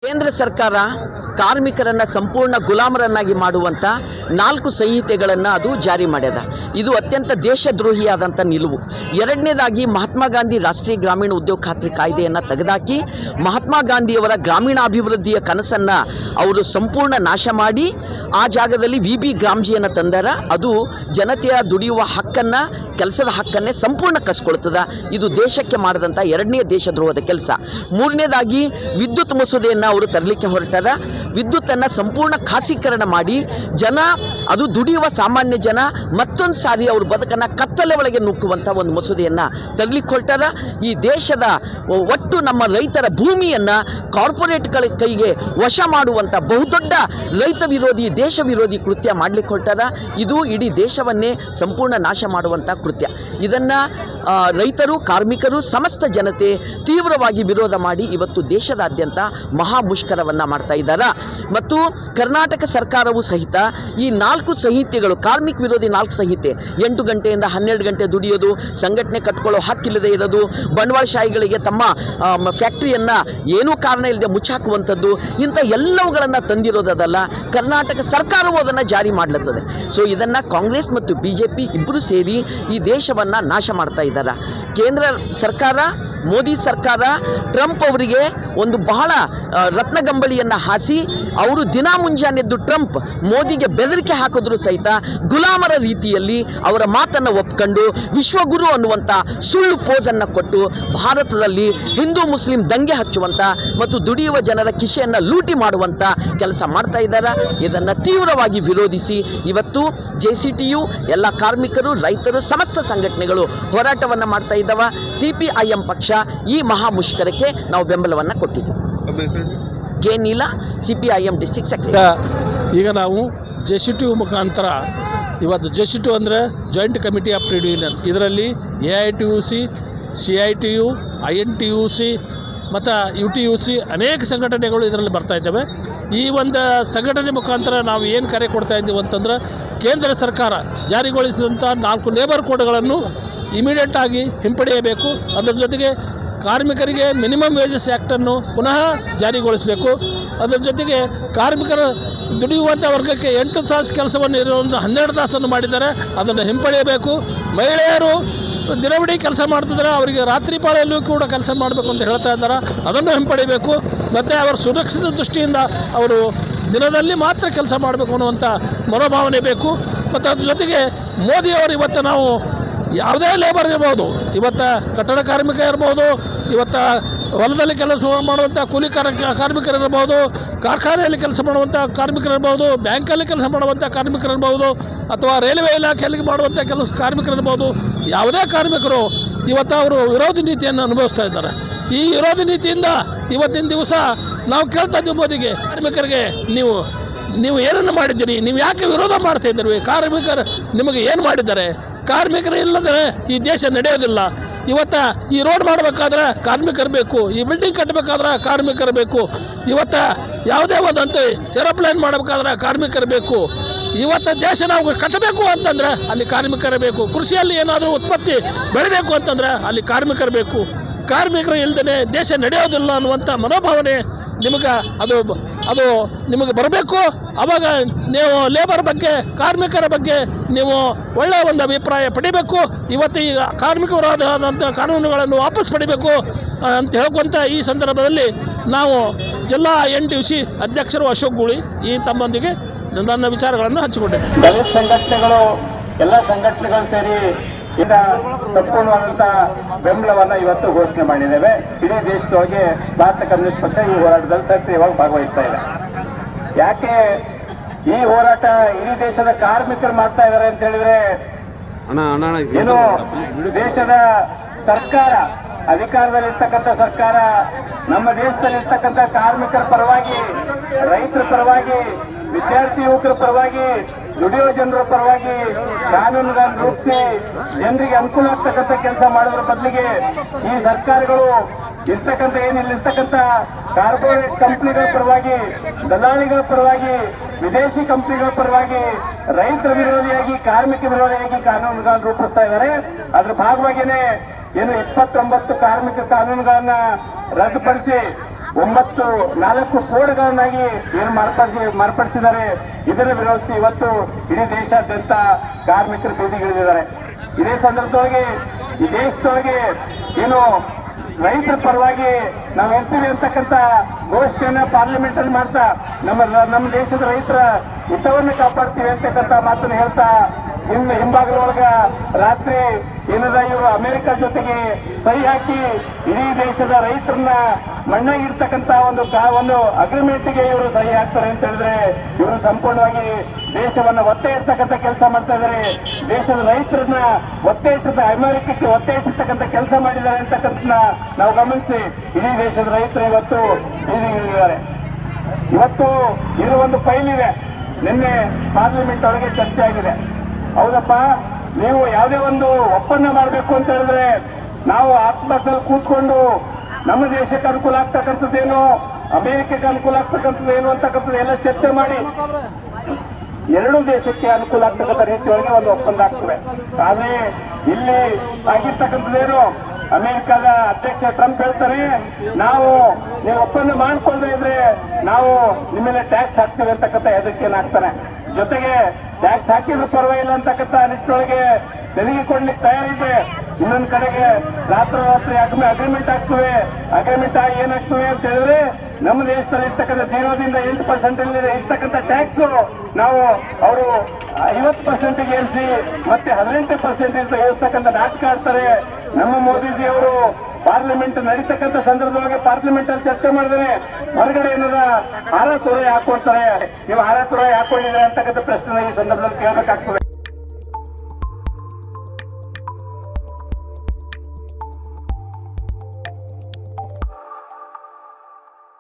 ಕೇಂದ್ರ ಸರ್ಕಾರ ಕಾರ್ಮಿಕರನ್ನು ಸಂಪೂರ್ಣ ಗುಲಾಮರನ್ನಾಗಿ ಮಾಡುವಂಥ 4 ಸಂಹಿತೆಗಳನ್ನು ಅದು ಜಾರಿ ಮಾಡ್ಯದ. ಇದು ಅತ್ಯಂತ ದೇಶದ್ರೋಹಿಯಾದಂಥ ನಿಲುವು. ಎರಡನೇದಾಗಿ ಮಹಾತ್ಮ ಗಾಂಧಿ ರಾಷ್ಟ್ರೀಯ ಗ್ರಾಮೀಣ ಉದ್ಯೋಗ ಖಾತ್ರಿ ಕಾಯ್ದೆಯನ್ನು ತೆಗೆದಾಕಿ ಮಹಾತ್ಮ ಗಾಂಧಿಯವರ ಗ್ರಾಮೀಣಾಭಿವೃದ್ಧಿಯ ಕನಸನ್ನು ಅವರು ಸಂಪೂರ್ಣ ನಾಶ ಮಾಡಿ ಆ ಜಾಗದಲ್ಲಿ ವಿ.ಬಿ. ಗ್ರಾಮ್ಜಿಯನ್ನು ತಂದಾರ. ಅದು ಜನತೆಯ ದುಡಿಯುವ ಹಕ್ಕನ್ನು, ಕೆಲಸದ ಹಕ್ಕನ್ನೇ ಸಂಪೂರ್ಣ ಕಸ್ಕೊಳ್ತದ. ಇದು ದೇಶಕ್ಕೆ ಮಾಡಿದಂಥ ಎರಡನೇ ದೇಶದ್ರೋಹದ ಕೆಲಸ. ಮೂರನೇದಾಗಿ ವಿದ್ಯುತ್ ಮಸೂದೆಯನ್ನು ಅವರು ತರಲಿಕ್ಕೆ ಹೊರಟಾರ. ವಿದ್ಯುತ್ತನ್ನು ಸಂಪೂರ್ಣ ಖಾಸೀಕರಣ ಮಾಡಿ ಜನ, ಅದು ದುಡಿಯುವ ಸಾಮಾನ್ಯ ಜನ ಮತ್ತೊಂದು ಸಾರಿ ಅವ್ರ ಬದುಕನ್ನು ಕತ್ತಲೆ ಒಳಗೆ ನುಗ್ಗುವಂಥ ಒಂದು ಮಸೂದೆಯನ್ನು ತರಲಿಕ್ಕೆ ಹೊರಟಾರ. ಈ ದೇಶದ ಒಟ್ಟು ನಮ್ಮ ರೈತರ ಭೂಮಿಯನ್ನು ಕಾರ್ಪೊರೇಟ್ಗಳ ಕೈಗೆ ವಶ ಮಾಡುವಂಥ ಬಹುದೊಡ್ಡ ರೈತ ವಿರೋಧಿ, ದೇಶ ವಿರೋಧಿ ಕೃತ್ಯ ಮಾಡಲಿಕ್ಕೆ ಹೊರಟಾರ. ಇದು ಇಡೀ ದೇಶವನ್ನೇ ಸಂಪೂರ್ಣ ನಾಶ ಮಾಡುವಂಥ ಕೃತ್ಯ. ಇದನ್ನು ರೈತರು, ಕಾರ್ಮಿಕರು, ಸಮಸ್ತ ಜನತೆ ತೀವ್ರವಾಗಿ ವಿರೋಧ ಮಾಡಿ ಇವತ್ತು ದೇಶದಾದ್ಯಂತ ಮಹಾ ಮುಷ್ಕರವನ್ನು ಮಾಡ್ತಾ ಇದ್ದಾರೆ. ಮತ್ತು ಕರ್ನಾಟಕ ಸರ್ಕಾರವು ಸಹಿತ ಈ 4 ಸಂಹಿತೆಗಳು, ಕಾರ್ಮಿಕ ವಿರೋಧಿ 4 ಸಂಹಿತೆ, 8 ಗಂಟೆಯಿಂದ 12 ಗಂಟೆ ದುಡಿಯೋದು, ಸಂಘಟನೆ ಕಟ್ಕೊಳ್ಳೋ ಹಕ್ಕಿಲ್ಲದೆ ಇರೋದು, ಬಂಡವಾಳಶಾಹಿಗಳಿಗೆ ತಮ್ಮ ಫ್ಯಾಕ್ಟ್ರಿಯನ್ನು ಏನೂ ಕಾರಣ ಇಲ್ಲದೆ ಮುಚ್ಚಾಕುವಂಥದ್ದು, ಇಂಥ ಎಲ್ಲವುಗಳನ್ನು ತಂದಿರೋದಲ್ಲ, ಕರ್ನಾಟಕ ಸರ್ಕಾರವು ಅದನ್ನು ಜಾರಿ ಮಾಡಲತ್ತದೆ. ಸೊ ಇದನ್ನು ಕಾಂಗ್ರೆಸ್ ಮತ್ತು BJP ಇಬ್ಬರು ಸೇರಿ ಈ ದೇಶವನ್ನು ನಾಶ ಮಾಡ್ತಾ ಇದ್ದಾರೆ. ಕೇಂದ್ರ ಸರ್ಕಾರ, ಮೋದಿ ಸರ್ಕಾರ ಟ್ರಂಪ್ ಅವರಿಗೆ ಒಂದು ಬಹಳ ರತ್ನಗಂಬಳಿಯನ್ನು ಹಾಸಿ ಅವರು ದಿನ ಮುಂಜಾನೆದ್ದು ಟ್ರಂಪ್ ಮೋದಿಗೆ ಬೆದರಿಕೆ ಹಾಕಿದ್ರು ಸಹಿತ ಗುಲಾಮರ ರೀತಿಯಲ್ಲಿ ಅವರ ಮಾತನ್ನು ಒಪ್ಕೊಂಡು ವಿಶ್ವಗುರು ಅನ್ನುವಂಥ ಸುಳ್ಳು ಪೋಸನ್ನು ಕೊಟ್ಟು ಭಾರತದಲ್ಲಿ ಹಿಂದೂ ಮುಸ್ಲಿಂ ದಂಗೆ ಹಚ್ಚುವಂಥ ಮತ್ತು ದುಡಿಯುವ ಜನರ ಕಿಶೆಯನ್ನು ಲೂಟಿ ಮಾಡುವಂಥ ಕೆಲಸ ಮಾಡ್ತಾ ಇದ್ದಾರೆ. ಇದನ್ನು ತೀವ್ರವಾಗಿ ವಿರೋಧಿಸಿ ಇವತ್ತು JCTU, ಎಲ್ಲ ಕಾರ್ಮಿಕರು, ರೈತರು, ಸಮಸ್ತ ಸಂಘಟನೆಗಳು ಹೋರಾಟವನ್ನು ಮಾಡ್ತಾ ಇದ್ದಾವೆ. CPIM ಪಕ್ಷ ಈ ಮಹಾ ಮುಷ್ಕರಕ್ಕೆ ನಾವು ಬೆಂಬಲವನ್ನು ಕೊಟ್ಟಿದ್ದೀವಿ. K Neela, CPIM district secretary. ಈಗ ನಾವು JCTU ಮುಖಾಂತರ ಇವತ್ತು JCTU ಅಂದರೆ joint committee of trade union, ಇದರಲ್ಲಿ AITUC, CITU, INTUC ಮತ್ತು UTUC ಅನೇಕ ಸಂಘಟನೆಗಳು ಇದರಲ್ಲಿ ಬರ್ತಾ ಇದ್ದಾವೆ. ಈ ಒಂದು ಸಂಘಟನೆ ಮುಖಾಂತರ ನಾವು ಏನು ಕರೆ ಕೊಡ್ತಾ ಇದ್ದೀವಿ ಅಂತಂದ್ರೆ, ಕೇಂದ್ರ ಸರ್ಕಾರ ಜಾರಿಗೊಳಿಸಿದಂಥ 4 ಲೇಬರ್ ಕೋಡ್ಗಳನ್ನು ಇಮಿಡಿಯೇಟಾಗಿ ಹಿಂಪಡೆಯಬೇಕು. ಅದರ ಜೊತೆಗೆ ಕಾರ್ಮಿಕರಿಗೆ ಮಿನಿಮಮ್ ವೇಜಸ್ ಆ್ಯಕ್ಟನ್ನು ಪುನಃ ಜಾರಿಗೊಳಿಸಬೇಕು. ಅದರ ಜೊತೆಗೆ ಕಾರ್ಮಿಕರ ದುಡಿಯುವಂಥ ವರ್ಗಕ್ಕೆ 8 ತಾಸು ಕೆಲಸವನ್ನು ಇರುವಂಥ 12 ತಾಸನ್ನು ಮಾಡಿದ್ದಾರೆ, ಅದನ್ನು ಹಿಂಪಡೆಯಬೇಕು. ಮಹಿಳೆಯರು ದಿನವಿಡೀ ಕೆಲಸ ಮಾಡ್ತಿದ್ದಾರೆ, ಅವರಿಗೆ ರಾತ್ರಿ ಪಾಳಿಯಲ್ಲೂ ಕೂಡ ಕೆಲಸ ಮಾಡಬೇಕು ಅಂತ ಹೇಳ್ತಾ ಇದ್ದಾರೆ, ಅದನ್ನು ಹಿಂಪಡಿಬೇಕು. ಮತ್ತು ಅವರ ಸುರಕ್ಷಿತ ದೃಷ್ಟಿಯಿಂದ ಅವರು ದಿನದಲ್ಲಿ ಮಾತ್ರ ಕೆಲಸ ಮಾಡಬೇಕು ಅನ್ನುವಂಥ ಮನೋಭಾವನೆ ಬೇಕು. ಮತ್ತು ಅದ್ರ ಜೊತೆಗೆ ಮೋದಿಯವರು ಇವತ್ತು ನಾವು ಯಾವುದೇ ಲೇಬರ್ ಇರ್ಬೋದು, ಇವತ್ತು ಕಟ್ಟಡ ಕಾರ್ಮಿಕ ಇರ್ಬೋದು, ಇವತ್ತು ಹೊಲದಲ್ಲಿ ಕೆಲಸ ಮಾಡುವಂಥ ಕೂಲಿ ಕಾರ್ಮಿಕರಿರ್ಬೋದು, ಕಾರ್ಖಾನೆಯಲ್ಲಿ ಕೆಲಸ ಮಾಡುವಂಥ ಕಾರ್ಮಿಕರಿರ್ಬೋದು, ಬ್ಯಾಂಕಲ್ಲಿ ಕೆಲಸ ಮಾಡುವಂಥ ಕಾರ್ಮಿಕರಿರ್ಬೋದು, ಅಥವಾ ರೈಲ್ವೆ ಇಲಾಖೆಯಲ್ಲಿ ಮಾಡುವಂಥ ಕೆಲಸ ಕಾರ್ಮಿಕರಿರ್ಬೋದು, ಯಾವುದೇ ಕಾರ್ಮಿಕರು ಇವತ್ತು ಅವರು ವಿರೋಧಿ ನೀತಿಯನ್ನು ಅನುಭವಿಸ್ತಾ ಇದ್ದಾರೆ. ಈ ವಿರೋಧಿ ನೀತಿಯಿಂದ ಇವತ್ತಿನ ದಿವಸ ನಾವು ಕೇಳ್ತಾ ಇದ್ದೀವಿ ಮೋದಿಗೆ, ಕಾರ್ಮಿಕರಿಗೆ ನೀವು ಏನನ್ನು ಮಾಡಿದ್ದೀರಿ, ನೀವು ಯಾಕೆ ವಿರೋಧ ಮಾಡ್ತಾ ಇದ್ದೀರಿ, ಕಾರ್ಮಿಕರು ನಿಮಗೆ ಏನು ಮಾಡಿದ್ದಾರೆ, ಕಾರ್ಮಿಕರು ಇಲ್ಲದ್ರೆ ಈ ದೇಶ ನಡೆಯೋದಿಲ್ಲ. ಇವತ್ತು ಈ ರೋಡ್ ಮಾಡಬೇಕಾದ್ರೆ ಕಾರ್ಮಿಕರು ಬೇಕು, ಈ ಬಿಲ್ಡಿಂಗ್ ಕಟ್ಟಬೇಕಾದ್ರೆ ಕಾರ್ಮಿಕರು ಬೇಕು, ಇವತ್ತು ಯಾವುದೇ ಒಂದಂತೂ ಏರೋಪ್ಲೇನ್ ಮಾಡಬೇಕಾದ್ರೆ ಕಾರ್ಮಿಕರು ಬೇಕು. ಇವತ್ತು ದೇಶ ನಾವು ಕಟ್ಟಬೇಕು ಅಂತಂದ್ರೆ ಅಲ್ಲಿ ಕಾರ್ಮಿಕರು ಬೇಕು. ಕೃಷಿಯಲ್ಲಿ ಏನಾದರೂ ಉತ್ಪತ್ತಿ ಬೆಳಿಬೇಕು ಅಂತಂದ್ರೆ ಅಲ್ಲಿ ಕಾರ್ಮಿಕರು ಬೇಕು. ಕಾರ್ಮಿಕರು ಇಲ್ಲದೇ ದೇಶ ನಡೆಯೋದಿಲ್ಲ ಅನ್ನುವಂಥ ಮನೋಭಾವನೆ ಅದು ನಿಮಗೆ ಬರಬೇಕು. ಆವಾಗ ನೀವು ಲೇಬರ್ ಬಗ್ಗೆ, ಕಾರ್ಮಿಕರ ಬಗ್ಗೆ ನೀವು ಒಳ್ಳೆಯ ಒಂದು ಅಭಿಪ್ರಾಯ ಪಡಿಬೇಕು. ಇವತ್ತು ಈ ಕಾರ್ಮಿಕ ವಿರೋಧವಾದಂಥ ಕಾನೂನುಗಳನ್ನು ವಾಪಸ್ ಪಡಿಬೇಕು ಅಂತ ಹೇಳ್ಕೊಂತ ಈ ಸಂದರ್ಭದಲ್ಲಿ ನಾವು ಜಿಲ್ಲಾ NTUC ಅಧ್ಯಕ್ಷರು ಅಶೋಕ್ ಗೂಳಿ ಈ ತಮ್ಮೊಂದಿಗೆ ನನ್ನ ವಿಚಾರಗಳನ್ನು ಹಂಚಿಕೊಂಡಿದ್ದೇನೆ. ದಲಿತ ಸಂಘಟನೆಗಳು, ಎಲ್ಲ ಸಂಘಟನೆಗಳು ಸೇರಿ ಈಗ ಸಂಪೂರ್ಣವಾದಂಥ ಬೆಂಬಲವನ್ನು ಇವತ್ತು ಘೋಷಣೆ ಮಾಡಿದ್ದೇವೆ. ಇಡೀ ದೇಶದೊಳಗೆ ಭಾರತ ಕಮ್ಯುನಿಸ್ಟ್ ಪಕ್ಷ ಈ ಹೋರಾಟದಲ್ಲಿ ಸಕ್ರಿಯವಾಗಿ ಭಾಗವಹಿಸ್ತಾ ಇದೆ. ಯಾಕೆ ಈ ಹೋರಾಟ ಇಡೀ ದೇಶದ ಕಾರ್ಮಿಕರು ಮಾಡ್ತಾ ಇದ್ದಾರೆ ಅಂತ ಹೇಳಿದ್ರೆ, ಏನು ದೇಶದ ಸರ್ಕಾರ, ಅಧಿಕಾರದಲ್ಲಿರ್ತಕ್ಕಂಥ ಸರ್ಕಾರ ನಮ್ಮ ದೇಶದಲ್ಲಿರ್ತಕ್ಕಂಥ ಕಾರ್ಮಿಕರ ಪರವಾಗಿ, ರೈತರ ಪರವಾಗಿ, ವಿದ್ಯಾರ್ಥಿ ಯುವಕರ ಪರವಾಗಿ, ದುಡಿಯುವ ಜನರ ಪರವಾಗಿ ಕಾನೂನುಗಳನ್ನು ರೂಪಿಸಿ ಜನರಿಗೆ ಅನುಕೂಲ ಆಗ್ತಕ್ಕಂಥ ಕೆಲಸ ಮಾಡೋದ್ರ ಬದಲಿಗೆ ಈ ಸರ್ಕಾರಗಳು ಇರ್ತಕ್ಕಂಥ ಕಾರ್ಪೊರೇಟ್ ಕಂಪ್ನಿಗಳ ಪರವಾಗಿ, ದಲ್ಲಾಳಿಗಳ ಪರವಾಗಿ, ವಿದೇಶಿ ಕಂಪ್ನಿಗಳ ಪರವಾಗಿ ರೈತರ ವಿರೋಧಿಯಾಗಿ, ಕಾರ್ಮಿಕ ವಿರೋಧಿಯಾಗಿ ಕಾನೂನುಗಳನ್ನು ರೂಪಿಸ್ತಾ ಇದ್ದಾರೆ. ಅದ್ರ ಭಾಗವಾಗಿಯೇ ಏನು 29 ಕಾರ್ಮಿಕ ಕಾನೂನುಗಳನ್ನ ರದ್ದುಪಡಿಸಿ 4 ಕೋಡ್ಗಳನ್ನಾಗಿ ಏನು ಮಾರ್ಪಡಿಸಿದ್ದಾರೆ. ಇದರ ವಿರೋಧಿಸಿ ಇವತ್ತು ಇಡೀ ದೇಶಾದ್ಯಂತ ಕಾರ್ಮಿಕರು ಬೀದಿಗಿಳಿದಿದ್ದಾರೆ. ಇದೇ ಸಂದರ್ಭದೊಳಗೆ ಈ ದೇಶದೊಳಗೆ ಏನು ರೈತರ ಪರವಾಗಿ ನಾವು ಇರ್ತೀವಿ ಅಂತಕ್ಕಂಥ ಘೋಷಣೆಯನ್ನ ಪಾರ್ಲಿಮೆಂಟ್ ಅಲ್ಲಿ ಮಾಡ್ತಾ ನಮ್ಮ ದೇಶದ ರೈತರ ಹಿತವನ್ನು ಕಾಪಾಡ್ತೀವಿ ಅಂತಕ್ಕಂಥ ಮಾತನ್ನು ಹೇಳ್ತಾ ಹಿಂಭಾಗದೊಳಗ ರಾತ್ರಿ ಏನದ ಇವರು ಅಮೆರಿಕ ಜೊತೆಗೆ ಸಹಿ ಹಾಕಿ ಇಡೀ ದೇಶದ ರೈತರನ್ನ ಮಣ್ಣಾಗಿರ್ತಕ್ಕಂಥ ಒಂದು ಅಗ್ರಿಮೆಂಟ್ಗೆ ಇವರು ಸಹಿ ಹಾಕ್ತಾರೆ ಅಂತ ಹೇಳಿದ್ರೆ ಇವರು ಸಂಪೂರ್ಣವಾಗಿ ದೇಶವನ್ನ ಒತ್ತೆ ಇರ್ತಕ್ಕಂಥ ಕೆಲಸ ಮಾಡ್ತಾ ಇದ್ದಾರೆ. ದೇಶದ ರೈತರನ್ನ ಅಮೆರಿಕಕ್ಕೆ ಒತ್ತೆ ಇಟ್ಟಿರ್ತಕ್ಕಂಥ ಕೆಲಸ ಮಾಡಿದ್ದಾರೆ ಅಂತಕ್ಕಂಥ ನಾವು ಗಮನಿಸಿ ಇಡೀ ದೇಶದ ರೈತರು ಇವತ್ತು ಇಳಿದಿದ್ದಾರೆ. ಇವತ್ತು ಇದು ಒಂದು ಫೈಲ್ ಇದೆ, ನಿನ್ನೆ ಪಾರ್ಲಿಮೆಂಟ್ ಒಳಗೆ ಚರ್ಚೆ ಆಗಿದೆ. ಹೌದಪ್ಪ, ನೀವು ಯಾವುದೇ ಒಂದು ಒಪ್ಪಂದ ಮಾಡಬೇಕು ಅಂತ ಹೇಳಿದ್ರೆ ನಾವು ಆತ್ಮಹತ್ಯೆಯಲ್ಲಿ ಕೂತ್ಕೊಂಡು ನಮ್ಮ ದೇಶಕ್ಕೆ ಅನುಕೂಲ ಆಗ್ತಕ್ಕಂಥದ್ದೇನು, ಅಮೆರಿಕಕ್ಕೆ ಅನುಕೂಲ ಆಗ್ತಕ್ಕಂಥದ್ದೇನು ಅಂತಕ್ಕಂಥದ್ದು ಎಲ್ಲ ಚರ್ಚೆ ಮಾಡಿ ಎರಡೂ ದೇಶಕ್ಕೆ ಅನುಕೂಲ ಆಗ್ತಕ್ಕಂಥ ರೀತಿಯೊಳಗೆ ಒಂದು ಒಪ್ಪಂದ ಆಗ್ತದೆ. ಆದ್ರೆ ಇಲ್ಲಿ ಆಗಿರ್ತಕ್ಕಂಥದ್ದೇನು, ಅಮೆರಿಕದ ಅಧ್ಯಕ್ಷ ಟ್ರಂಪ್ ಹೇಳ್ತಾರೆ, ನೀವು ಒಪ್ಪಂದ ಮಾಡ್ಕೊಳ್ದೇ ಇದ್ರೆ ನಾವು ನಿಮ್ಮ ಮೇಲೆ ಟ್ಯಾಕ್ಸ್ ಹಾಕ್ತೀವಿ ಅಂತಕ್ಕಂಥ ಹೆದರಿಕೆಯನ್ನು ಹಾಕ್ತಾನೆ. ಜೊತೆಗೆ ಟ್ಯಾಕ್ಸ್ ಹಾಕಿದ್ರು ಪರವಾಗಿಲ್ಲ ಅಂತಕ್ಕಂಥ ನಿಟ್ಟಿನೊಳಗೆ ತೆರಿಗೆ ಕೊಡ್ಲಿಕ್ಕೆ ತಯಾರಿದೆ. ಇನ್ನೊಂದು ಕಡೆಗೆ ರಾತ್ರಿ ಅಗ್ರಿಮೆಂಟ್ ಆಗ್ತವೆ. ಅಗ್ರಿಮೆಂಟ್ ಆಗಿ ಏನಾಗ್ತವೆ ಅಂತ ಹೇಳಿದ್ರೆ ನಮ್ಮ ದೇಶದಲ್ಲಿ ಇರ್ತಕ್ಕಂಥ 0ದಿಂದ 8% ಇರ್ತಕ್ಕಂಥ ಟ್ಯಾಕ್ಸ್ ನಾವು ಅವರು 50% ಏರಿಸಿ ಮತ್ತೆ 18% ಏರಿಸ್ತಕ್ಕಂಥ ನಾಟಕ ಆಡ್ತಾರೆ. ನಮ್ಮ ಮೋದಿಜಿ ಅವರು ಪಾರ್ಲಿಮೆಂಟ್ ನಡೀತಕ್ಕಂಥ ಸಂದರ್ಭದೊಳಗೆ ಪಾರ್ಲಿಮೆಂಟ್ ಅಲ್ಲಿ ಚರ್ಚೆ ಮಾಡಿದ್ರೆ ಹೊರಗಡೆ ಏನದ ಹಾರ ತುರಾಯಿ ಹಾಕೊಳ್ತಾರೆ. ನೀವು ಹಾರ ತುರಾಯಿ ಹಾಕೊಂಡಿದ್ರೆ ಅಂತಕ್ಕಂಥ ಪ್ರಶ್ನೆ ಈ ಸಂದರ್ಭದಲ್ಲಿ ಕೇಳಬೇಕಾಗ್ತದೆ.